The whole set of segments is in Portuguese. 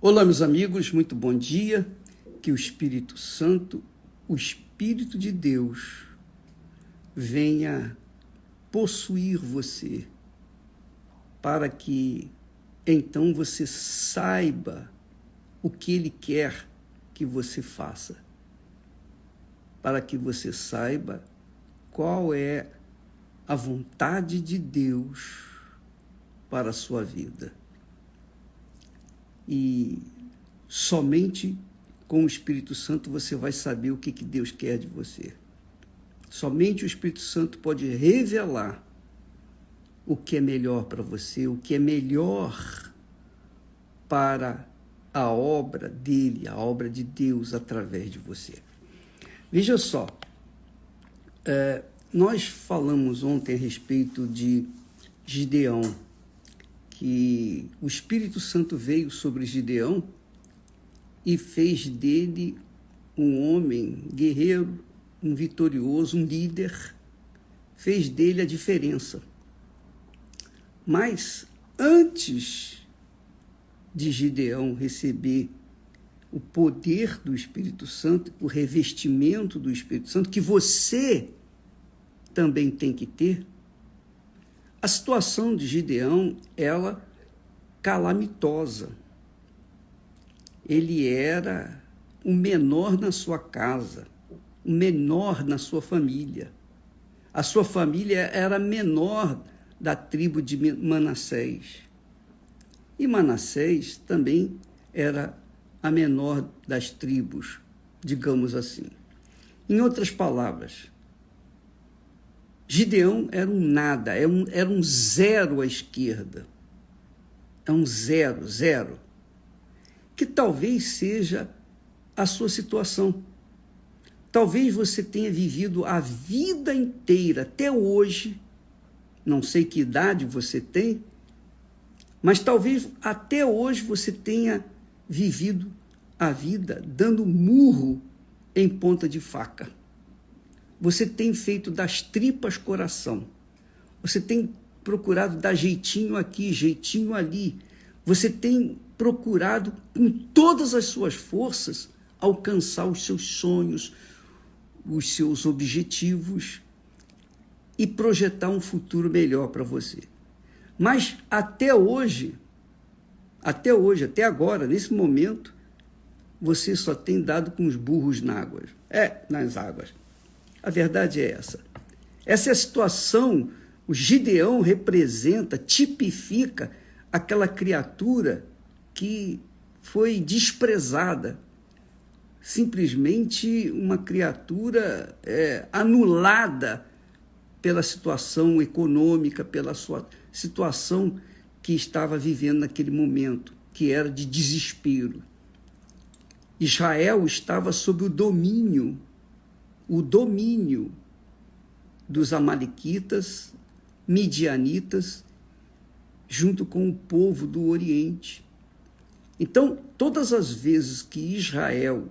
Olá, meus amigos, muito bom dia. Que o Espírito Santo, o Espírito de Deus, venha possuir você, para que então você saiba o que Ele quer que você faça, para que você saiba qual é a vontade de Deus para a sua vida. E somente com o Espírito Santo você vai saber o que Deus quer de você. Somente o Espírito Santo pode revelar o que é melhor para você, o que é melhor para a obra dele, a obra de Deus através de você. Veja só, nós falamos ontem a respeito de Gideão, que o Espírito Santo veio sobre Gideão e fez dele um homem guerreiro, um vitorioso, um líder, fez dele a diferença. Mas antes de Gideão receber o poder do Espírito Santo, o revestimento do Espírito Santo, que você também tem que ter, a situação de Gideão, ela calamitosa. Ele era o menor na sua casa, o menor na sua família. A sua família era a menor da tribo de Manassés. E Manassés também era a menor das tribos, digamos assim. Em outras palavras, Gideão era um nada, era um zero à esquerda. É um zero. Que talvez seja a sua situação. Talvez você tenha vivido a vida inteira, até hoje, não sei que idade você tem, mas talvez até hoje você tenha vivido a vida dando murro em ponta de faca. Você tem feito das tripas coração. Você tem procurado dar jeitinho aqui, jeitinho ali. Você tem procurado, com todas as suas forças, alcançar os seus sonhos, os seus objetivos e projetar um futuro melhor para você. Mas até hoje, até agora, nesse momento, você só tem dado com os burros nas águas. A verdade é essa. Essa é a situação. O Gideão representa, tipifica aquela criatura que foi desprezada, simplesmente uma criatura anulada pela situação econômica, pela sua situação que estava vivendo naquele momento, que era de desespero. Israel estava sob o domínio dos amalequitas, midianitas, junto com o povo do Oriente. Então, todas as vezes que Israel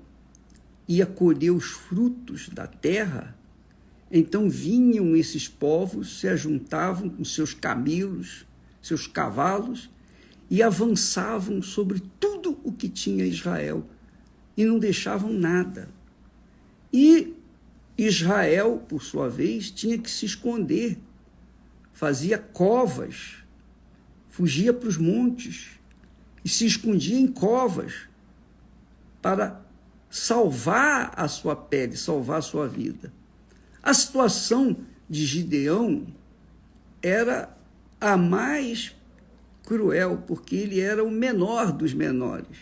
ia colher os frutos da terra, então vinham esses povos, se ajuntavam com seus camelos, seus cavalos, e avançavam sobre tudo o que tinha Israel, e não deixavam nada. E Israel, por sua vez, tinha que se esconder, fazia covas, fugia para os montes e se escondia em covas para salvar a sua pele, salvar a sua vida. A situação de Gideão era a mais cruel, porque ele era o menor dos menores.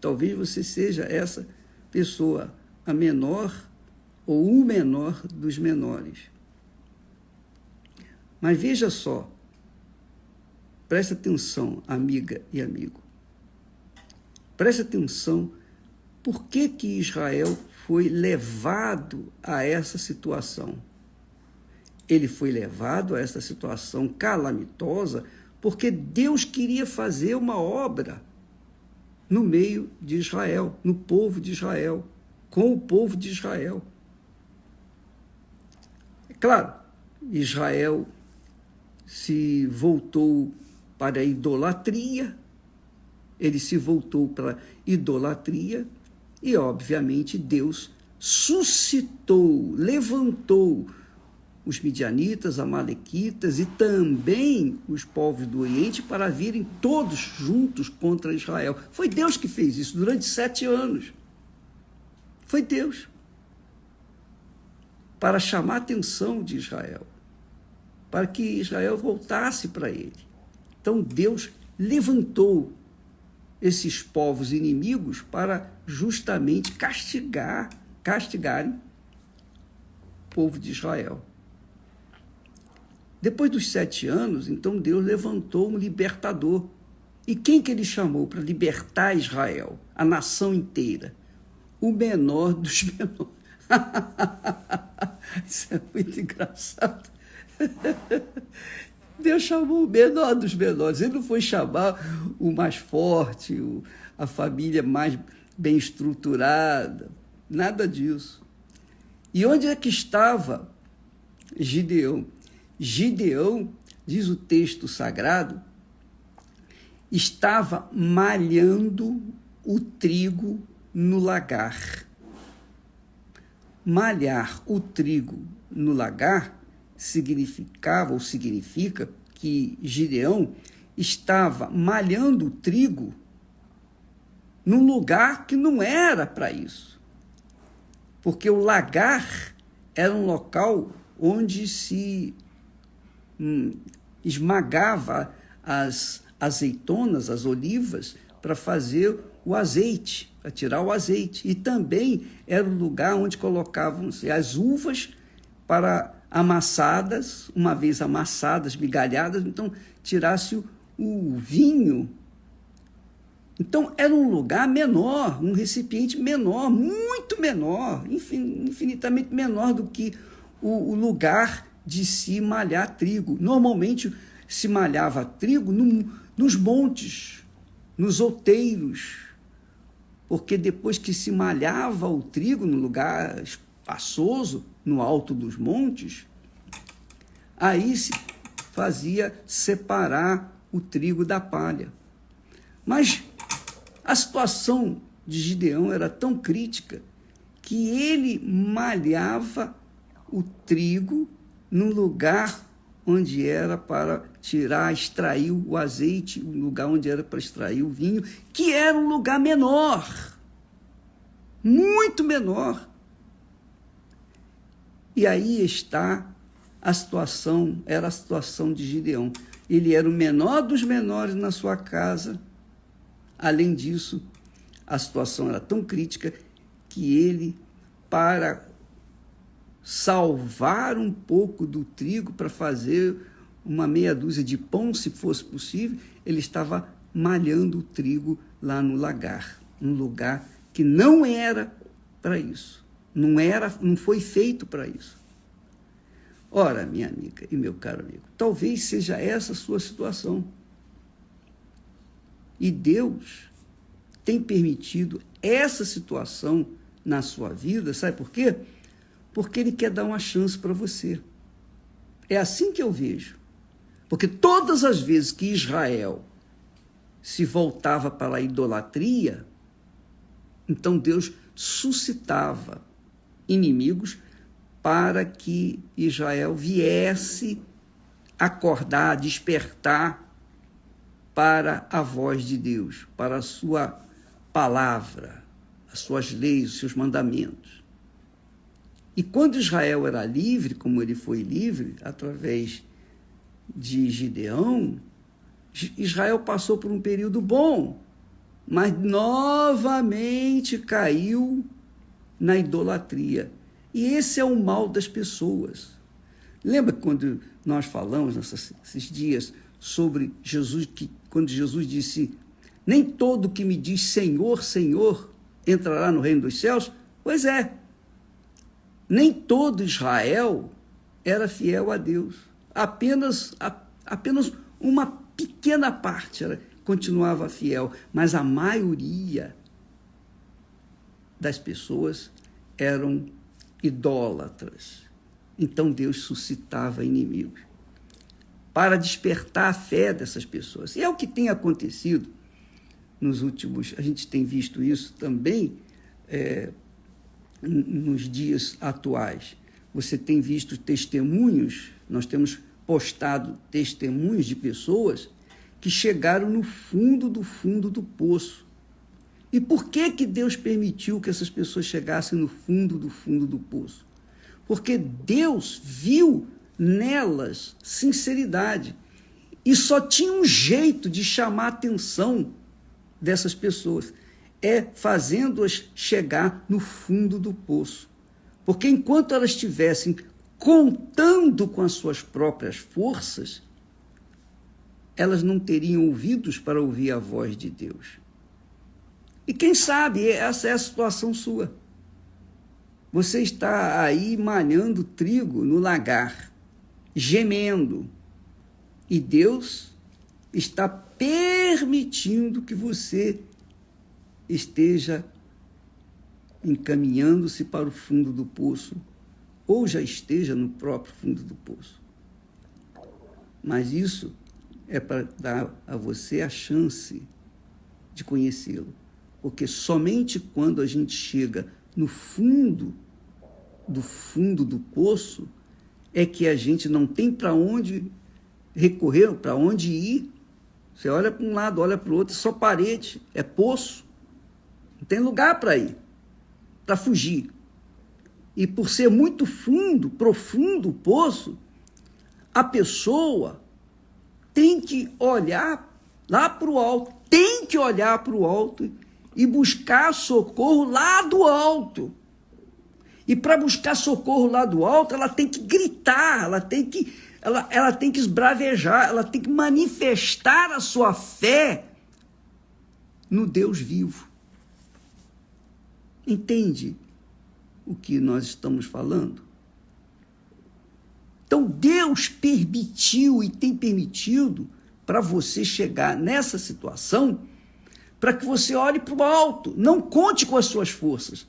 Talvez você seja essa pessoa, a menor ou o menor dos menores. Mas veja só, preste atenção, amiga e amigo. Preste atenção, por que Israel foi levado a essa situação? Ele foi levado a essa situação calamitosa porque Deus queria fazer uma obra no meio de Israel, no povo de Israel, com o povo de Israel. É claro, Israel se voltou para a idolatria, ele se voltou para a idolatria e, obviamente, Deus suscitou, levantou os midianitas, amalequitas e também os povos do Oriente para virem todos juntos contra Israel. Foi Deus que fez isso durante 7 anos. Foi Deus. Para chamar a atenção de Israel, para que Israel voltasse para ele. Então Deus levantou esses povos inimigos para justamente castigarem o povo de Israel. Depois dos 7 anos, então Deus levantou um libertador. E quem que ele chamou para libertar Israel, a nação inteira? O menor dos menores. Isso é muito engraçado. Deus chamou o menor dos menores. Ele não foi chamar o mais forte, a família mais bem estruturada. Nada disso. E onde é que estava Gideão? Gideão, diz o texto sagrado, estava malhando o trigo no lagar. Malhar o trigo no lagar significa que Gideão estava malhando o trigo num lugar que não era para isso. Porque o lagar era um local onde se esmagava as azeitonas, as olivas, para fazer o azeite, para tirar o azeite. E também era o lugar onde colocavam-se as uvas para amassadas, uma vez amassadas, migalhadas, então tirasse o vinho. Então era um lugar menor, um recipiente menor, muito menor, infinitamente menor do que o lugar de se malhar trigo. Normalmente se malhava trigo nos montes, nos outeiros, porque depois que se malhava o trigo no lugar espaçoso, no alto dos montes, aí se fazia separar o trigo da palha. Mas a situação de Gideão era tão crítica que ele malhava o trigo num lugar onde era para extrair o azeite, um lugar onde era para extrair o vinho, que era um lugar menor, muito menor. E aí está era a situação de Gideão. Ele era o menor dos menores na sua casa. Além disso, a situação era tão crítica que ele, para salvar um pouco do trigo, para fazer uma meia dúzia de pão, se fosse possível, ele estava malhando o trigo lá no lagar, um lugar que não era para isso, não foi feito para isso. Ora, minha amiga e meu caro amigo, talvez seja essa a sua situação. E Deus tem permitido essa situação na sua vida, sabe por quê? Porque Ele quer dar uma chance para você. É assim que eu vejo. Porque todas as vezes que Israel se voltava para a idolatria, então Deus suscitava inimigos para que Israel viesse acordar, despertar para a voz de Deus, para a sua palavra, as suas leis, os seus mandamentos. E quando Israel era livre, como ele foi livre, através de Gideão, Israel passou por um período bom, mas novamente caiu na idolatria. E esse é o mal das pessoas. Lembra quando nós falamos nesses dias sobre Jesus, quando Jesus disse: nem todo que me diz Senhor, Senhor, entrará no reino dos céus? Pois é, nem todo Israel era fiel a Deus. Apenas uma pequena parte continuava fiel, mas a maioria das pessoas eram idólatras. Então Deus suscitava inimigos para despertar a fé dessas pessoas. E é o que tem acontecido a gente tem visto isso também nos dias atuais. Você tem visto testemunhos, nós temos postado testemunhos de pessoas que chegaram no fundo do poço. E por que Deus permitiu que essas pessoas chegassem no fundo do poço? Porque Deus viu nelas sinceridade. E só tinha um jeito de chamar a atenção dessas pessoas, fazendo-as chegar no fundo do poço. Porque enquanto elas estivessem contando com as suas próprias forças, elas não teriam ouvidos para ouvir a voz de Deus. E quem sabe essa é a situação sua. Você está aí malhando trigo no lagar, gemendo, e Deus está permitindo que você esteja encaminhando-se para o fundo do poço, ou já esteja no próprio fundo do poço. Mas isso é para dar a você a chance de conhecê-lo, porque somente quando a gente chega no fundo do poço é que a gente não tem para onde recorrer, para onde ir. Você olha para um lado, olha para o outro, é só parede, é poço, não tem lugar para ir, para fugir. E por ser muito profundo o poço, a pessoa tem que olhar lá para o alto, e buscar socorro lá do alto. E para buscar socorro lá do alto, ela tem que gritar, ela tem que esbravejar, ela tem que manifestar a sua fé no Deus vivo. Entende o que nós estamos falando? Então, Deus permitiu e tem permitido para você chegar nessa situação, para que você olhe para o alto. Não conte com as suas forças.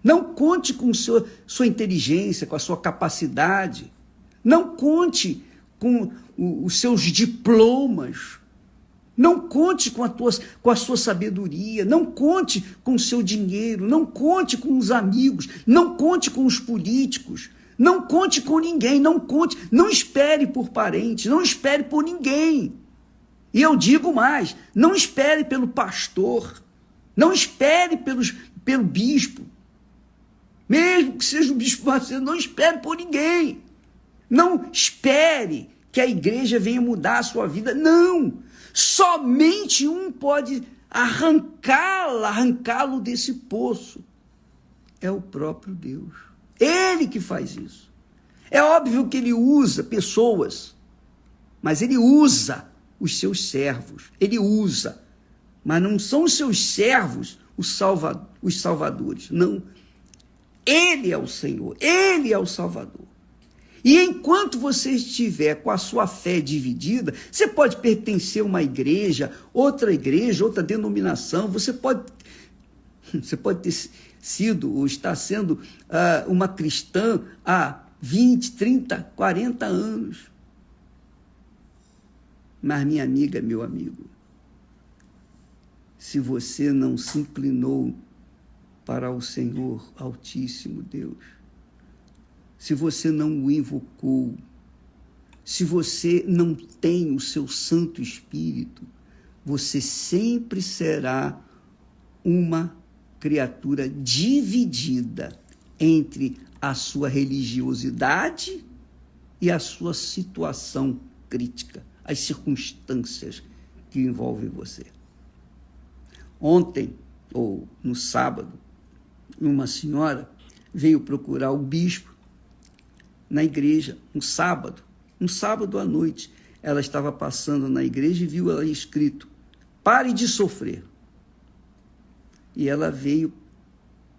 Não conte com sua inteligência, com a sua capacidade. Não conte com os seus diplomas. Não conte com a sua sabedoria. Não conte com o seu dinheiro. Não conte com os amigos. Não conte com os políticos. Não conte com ninguém. Não espere por parentes. Não espere por ninguém. E eu digo mais, não espere pelo pastor, não espere pelo bispo, mesmo que seja o bispo Macedo, não espere por ninguém, não espere que a igreja venha mudar a sua vida, não, somente um pode arrancá-lo desse poço, é o próprio Deus, ele que faz isso. É óbvio que ele usa pessoas, mas ele usa os seus servos, ele usa, mas não são os seus servos os salvadores, não. Ele é o Senhor, ele é o Salvador. E enquanto você estiver com a sua fé dividida, você pode pertencer a uma igreja, outra denominação, você pode ter sido ou está sendo uma cristã há 20, 30, 40 anos. Mas, minha amiga, meu amigo, se você não se inclinou para o Senhor Altíssimo Deus, se você não o invocou, se você não tem o seu Santo Espírito, você sempre será uma criatura dividida entre a sua religiosidade e a sua situação crítica, as circunstâncias que envolvem você. Ontem, ou no sábado, uma senhora veio procurar o bispo na igreja, um sábado à noite. Ela estava passando na igreja e viu ela escrito: pare de sofrer. E ela veio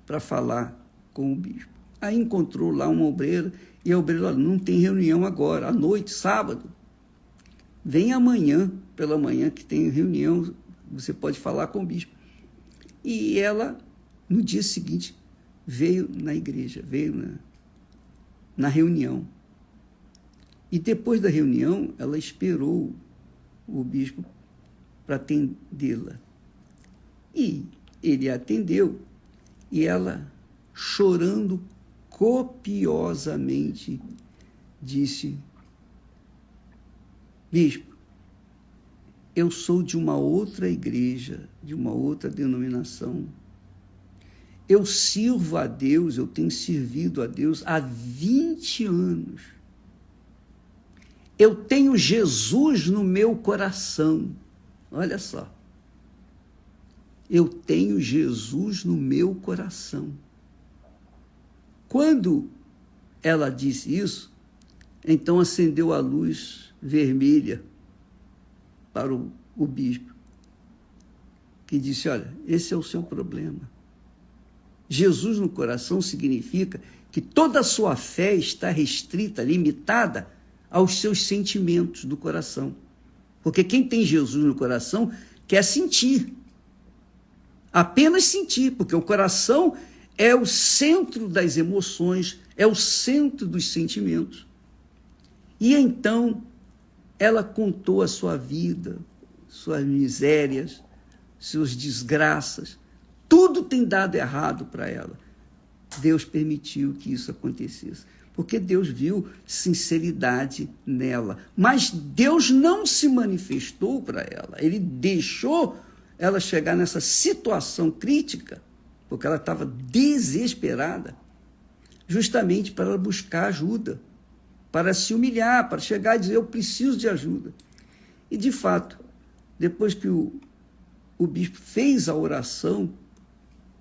para falar com o bispo. Aí encontrou lá uma obreira, e a obreira falou: não tem reunião agora, à noite, sábado. Vem amanhã, pela manhã, que tem reunião, você pode falar com o bispo. E ela, no dia seguinte, veio na igreja, veio na reunião. E depois da reunião, ela esperou o bispo para atendê-la. E ele atendeu, e ela, chorando copiosamente, disse: bispo, eu sou de uma outra igreja, de uma outra denominação. Eu sirvo a Deus, eu tenho servido a Deus há 20 anos. Eu tenho Jesus no meu coração. Olha só. Eu tenho Jesus no meu coração. Quando ela disse isso, então acendeu a luz vermelha para o bispo, que disse: olha, esse é o seu problema. Jesus no coração significa que toda a sua fé está restrita, limitada aos seus sentimentos do coração. Porque quem tem Jesus no coração quer sentir. Apenas sentir, porque o coração é o centro das emoções, é o centro dos sentimentos. E então ela contou a sua vida, suas misérias, suas desgraças. Tudo tem dado errado para ela. Deus permitiu que isso acontecesse, porque Deus viu sinceridade nela. Mas Deus não se manifestou para ela. Ele deixou ela chegar nessa situação crítica, porque ela estava desesperada, justamente para ela buscar ajuda, para se humilhar, para chegar e dizer: eu preciso de ajuda. E, de fato, depois que o bispo fez a oração,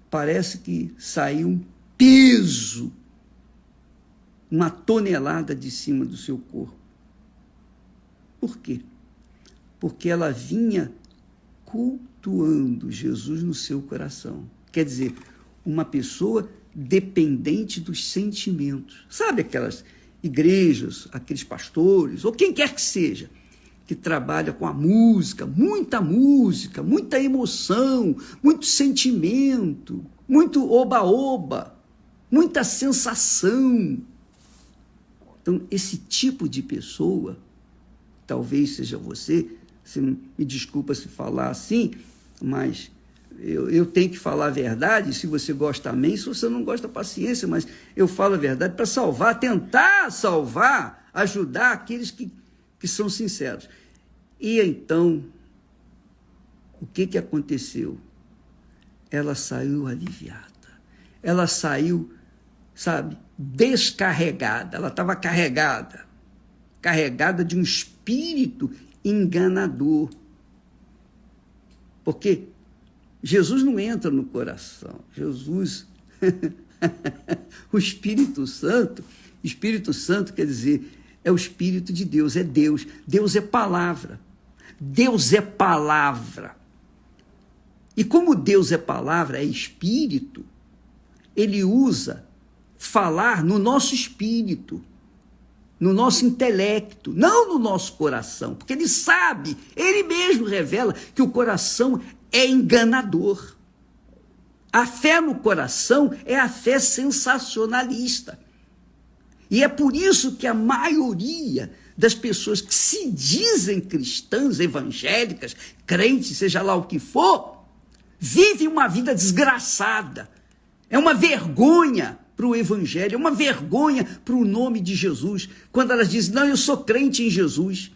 parece que saiu um peso, uma tonelada de cima do seu corpo. Por quê? Porque ela vinha cultuando Jesus no seu coração. Quer dizer, uma pessoa dependente dos sentimentos. Sabe aquelas igrejas, aqueles pastores, ou quem quer que seja, que trabalha com a música, muita emoção, muito sentimento, muito oba-oba, muita sensação. Então, esse tipo de pessoa, talvez seja você me desculpa se falar assim, mas eu tenho que falar a verdade. Se você gosta, amém. Se você não gosta, paciência, mas eu falo a verdade para salvar, tentar salvar, ajudar aqueles que são sinceros. E então, o que aconteceu? Ela saiu aliviada. Ela saiu, sabe, descarregada. Ela estava carregada de um espírito enganador. Porque Jesus não entra no coração. Jesus, o Espírito Santo quer dizer, é o Espírito de Deus, é Deus. Deus é palavra. Deus é palavra. E como Deus é palavra, é espírito, ele usa falar no nosso espírito, no nosso intelecto, não no nosso coração, porque ele sabe, ele mesmo revela que o coração é enganador. A fé no coração é a fé sensacionalista. E é por isso que a maioria das pessoas que se dizem cristãs, evangélicas, crentes, seja lá o que for, vivem uma vida desgraçada. É uma vergonha para o evangelho, é uma vergonha para o nome de Jesus, quando elas dizem: não, eu sou crente em Jesus,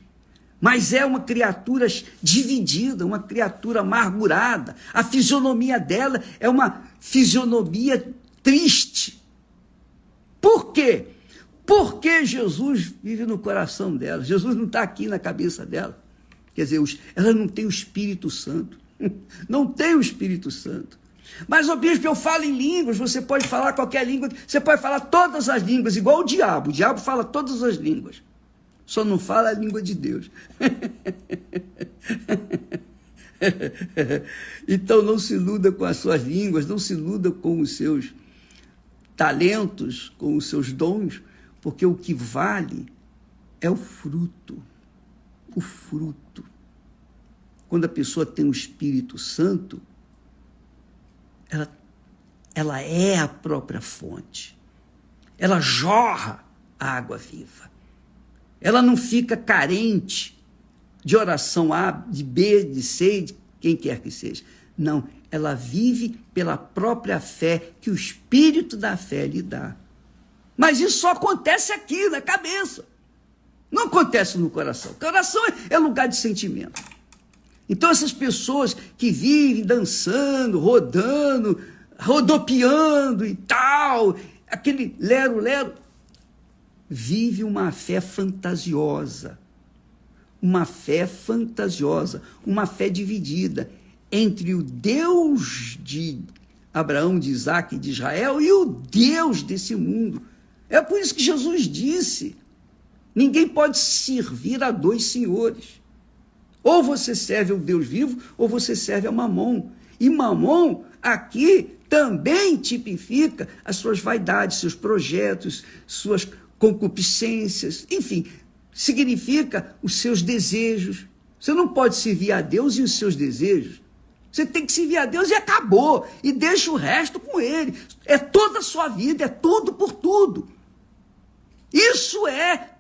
mas é uma criatura dividida, uma criatura amargurada, a fisionomia dela é uma fisionomia triste. Por quê? Porque Jesus vive no coração dela, Jesus não está aqui na cabeça dela, quer dizer, ela não tem o Espírito Santo, não tem o Espírito Santo. Mas, ô bispo, eu falo em línguas. Você pode falar qualquer língua, você pode falar todas as línguas, igual o diabo fala todas as línguas, só não fala a língua de Deus. Então não se iluda com as suas línguas, não se iluda com os seus talentos, com os seus dons, porque o que vale é o fruto. O fruto. Quando a pessoa tem o Espírito Santo, ela é a própria fonte. Ela jorra a água viva. Ela não fica carente de oração A, de B, de C, de quem quer que seja. Não, ela vive pela própria fé que o Espírito da fé lhe dá. Mas isso só acontece aqui, na cabeça. Não acontece no coração. O coração é lugar de sentimento. Então essas pessoas que vivem dançando, rodando, rodopiando e tal, aquele lero-lero, vive uma fé fantasiosa. Uma fé fantasiosa, uma fé dividida entre o Deus de Abraão, de Isaac e de Israel e o Deus desse mundo. É por isso que Jesus disse: ninguém pode servir a dois senhores. Ou você serve ao Deus vivo, ou você serve a Mamon. E Mamon, aqui, também tipifica as suas vaidades, seus projetos, suas concupiscências, enfim, significa os seus desejos. Você não pode servir a Deus e os seus desejos. Você tem que servir a Deus e acabou. E deixa o resto com Ele. É toda a sua vida, é tudo por tudo. Isso é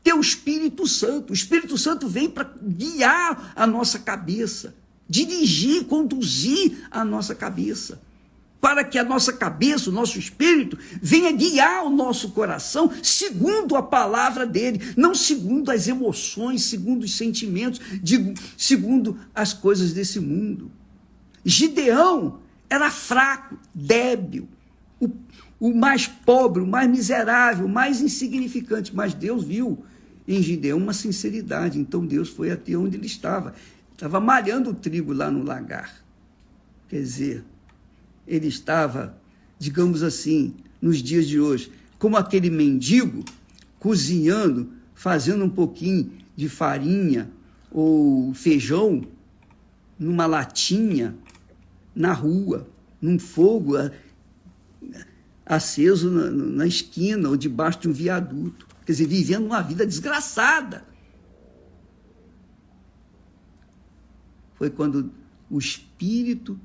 ter o Espírito Santo. O Espírito Santo vem para guiar a nossa cabeça, dirigir, conduzir a nossa cabeça, para que a nossa cabeça, o nosso espírito, venha guiar o nosso coração segundo a palavra dele, não segundo as emoções, segundo os sentimentos, segundo as coisas desse mundo. Gideão era fraco, débil, o mais pobre, o mais miserável, o mais insignificante, mas Deus viu em Gideão uma sinceridade. Então Deus foi até onde ele estava malhando o trigo lá no lagar. Quer dizer, ele estava, digamos assim, nos dias de hoje, como aquele mendigo cozinhando, fazendo um pouquinho de farinha ou feijão numa latinha na rua, num fogo aceso na esquina ou debaixo de um viaduto. Quer dizer, vivendo uma vida desgraçada. Foi quando o Espírito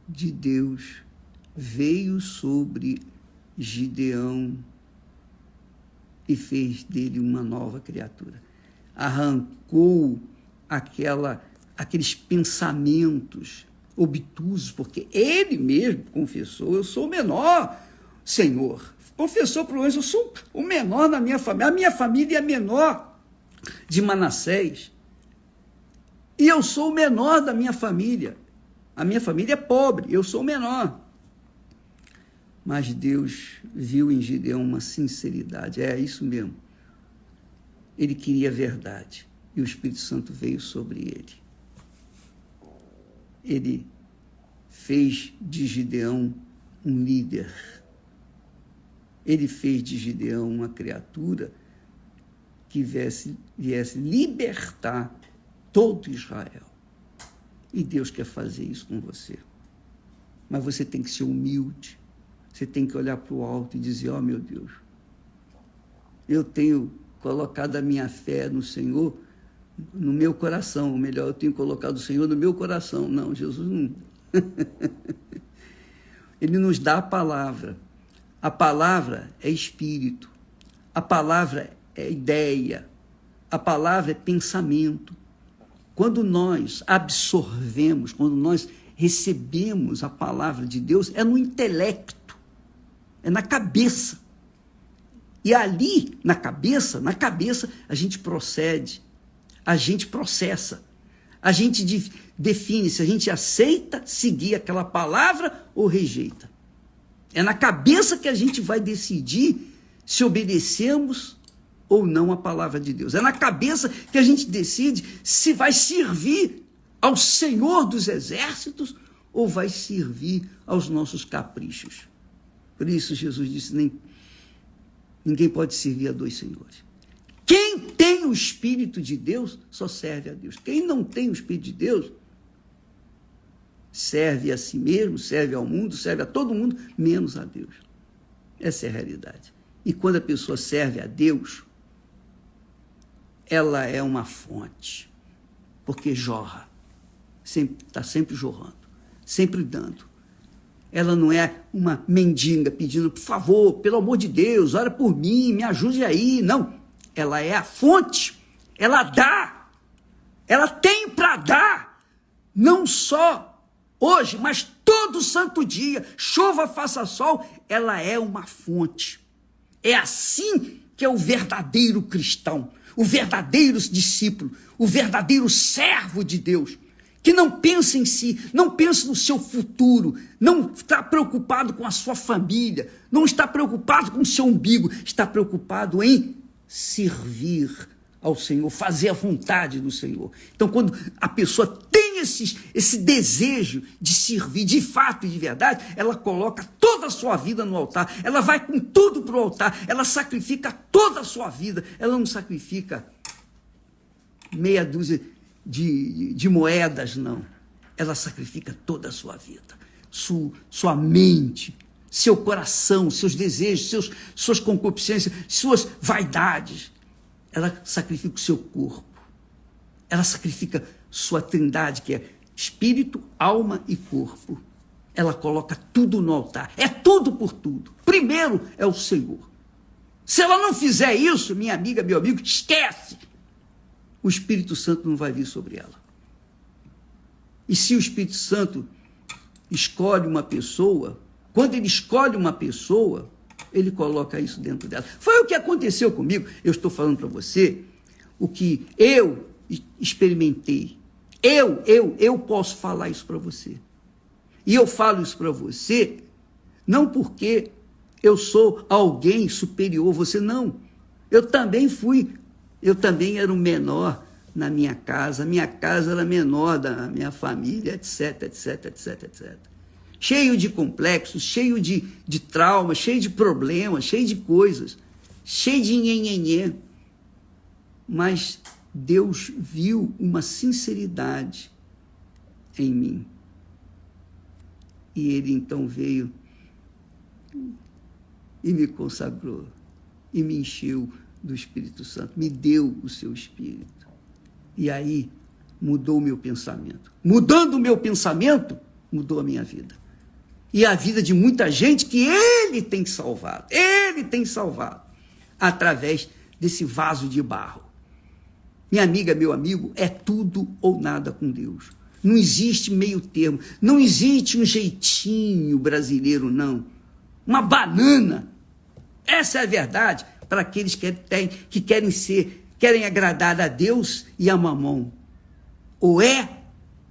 de Deus veio sobre Gideão e fez dele uma nova criatura. Arrancou aqueles pensamentos obtusos, porque ele mesmo confessou: eu sou o menor, Senhor. Confessou para o anjo: eu sou o menor na minha família, a minha família é a menor de Manassés, e eu sou o menor da minha família. A minha família é pobre, eu sou o menor. Mas Deus viu em Gideão uma sinceridade. É isso mesmo. Ele queria a verdade. E o Espírito Santo veio sobre ele. Ele fez de Gideão um líder. Ele fez de Gideão uma criatura que viesse libertar todo Israel. E Deus quer fazer isso com você. Mas você tem que ser humilde. Você tem que olhar para o alto e dizer: ó, meu Deus, eu tenho colocado a minha fé no Senhor, no meu coração. Ou melhor, eu tenho colocado o Senhor no meu coração. Não, Jesus não. Ele nos dá a palavra. A palavra é espírito. A palavra é ideia. A palavra é pensamento. Quando nós absorvemos, quando nós recebemos a palavra de Deus, é no intelecto, é na cabeça. E ali, na cabeça, a gente procede, a gente processa, a gente define se a gente aceita seguir aquela palavra ou rejeita. É na cabeça que a gente vai decidir se obedecemos ou não a palavra de Deus. É na cabeça que a gente decide se vai servir ao Senhor dos Exércitos ou vai servir aos nossos caprichos. Por isso Jesus disse: ninguém pode servir a dois senhores. Quem tem o Espírito de Deus só serve a Deus. Quem não tem o Espírito de Deus serve a si mesmo, serve ao mundo, serve a todo mundo, menos a Deus. Essa é a realidade. E quando a pessoa serve a Deus, ela é uma fonte, porque jorra, está sempre jorrando, sempre dando. Ela não é uma mendiga pedindo: por favor, pelo amor de Deus, ora por mim, me ajude aí. Não, ela é a fonte, ela dá, ela tem para dar, não só hoje, mas todo santo dia, chova, faça sol, ela é uma fonte. É assim que é o verdadeiro cristão, o verdadeiro discípulo, o verdadeiro servo de Deus, que não pensa em si, não pensa no seu futuro, não está preocupado com a sua família, não está preocupado com o seu umbigo, está preocupado em servir ao Senhor, fazer a vontade do Senhor. Então, quando a pessoa tem esse desejo de servir de fato e de verdade, ela coloca toda a sua vida no altar, ela vai com tudo para o altar, ela sacrifica toda a sua vida, ela não sacrifica meia dúzia de moedas, não. Ela sacrifica toda a sua vida, sua mente, seu coração, seus desejos, suas concupiscências, suas vaidades. Ela sacrifica o seu corpo. Ela sacrifica sua trindade, que é espírito, alma e corpo. Ela coloca tudo no altar. É tudo por tudo. Primeiro é o Senhor. Se ela não fizer isso, minha amiga, meu amigo, esquece. O Espírito Santo não vai vir sobre ela. E se o Espírito Santo escolhe uma pessoa, quando ele escolhe uma pessoa, ele coloca isso dentro dela. Foi o que aconteceu comigo. Eu estou falando para você o que eu experimentei. Eu posso falar isso para você. E eu falo isso para você não porque eu sou alguém superior a você, não. Eu também era um menor na minha casa era menor da minha família, etc, etc, etc, etc. Cheio de complexos, cheio de traumas, cheio de problemas, cheio de coisas, cheio de nhenhenhê. Mas Deus viu uma sinceridade em mim. E Ele então veio e me consagrou, e me encheu do Espírito Santo, me deu o seu Espírito. E aí mudou o meu pensamento. Mudando o meu pensamento, mudou a minha vida. E a vida de muita gente que Ele tem salvado. Ele tem salvado. Através desse vaso de barro. Minha amiga, meu amigo, é tudo ou nada com Deus. Não existe meio termo. Não existe um jeitinho brasileiro, não. Uma banana. Essa é a verdade para aqueles que querem agradar a Deus e a mamão. Ou é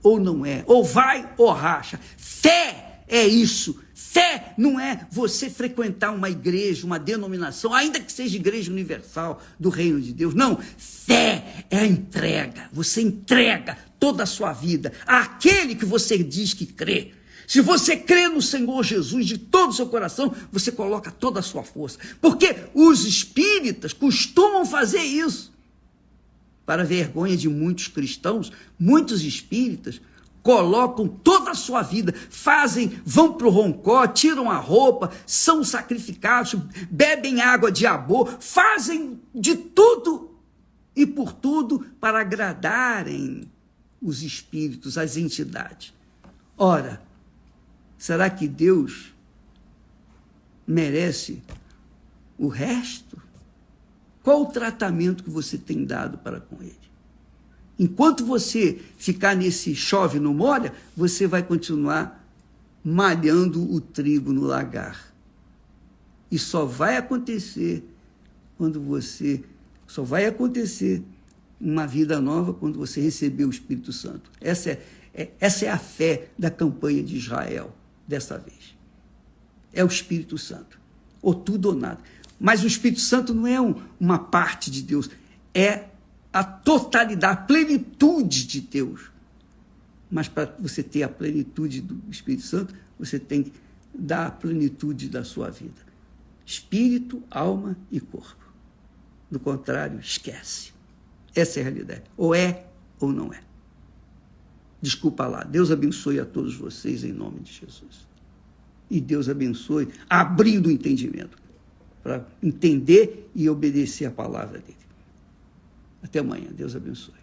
ou não é. Ou vai ou racha. Fé é isso. Fé não é você frequentar uma igreja, uma denominação, ainda que seja igreja universal do reino de Deus. Não, fé é a entrega. Você entrega toda a sua vida àquele que você diz que crê. Se você crê no Senhor Jesus de todo o seu coração, você coloca toda a sua força. Porque os espíritas costumam fazer isso. Para a vergonha de muitos cristãos, muitos espíritas colocam toda a sua vida, vão para o roncó, tiram a roupa, são sacrificados, bebem água de abô, fazem de tudo e por tudo para agradarem os espíritos, as entidades. Ora, será que Deus merece o resto? Qual o tratamento que você tem dado para com Ele? Enquanto você ficar nesse chove não molha, você vai continuar malhando o trigo no lagar. E só vai acontecer uma vida nova quando você receber o Espírito Santo. Essa é a fé da campanha de Israel, dessa vez. É o Espírito Santo. Ou tudo ou nada. Mas o Espírito Santo não é uma parte de Deus, é a totalidade, a plenitude de Deus. Mas para você ter a plenitude do Espírito Santo, você tem que dar a plenitude da sua vida. Espírito, alma e corpo. Do contrário, esquece. Essa é a realidade. Ou é ou não é. Desculpa lá. Deus abençoe a todos vocês em nome de Jesus. E Deus abençoe abrindo o entendimento para entender e obedecer a palavra dele. Até amanhã. Deus abençoe.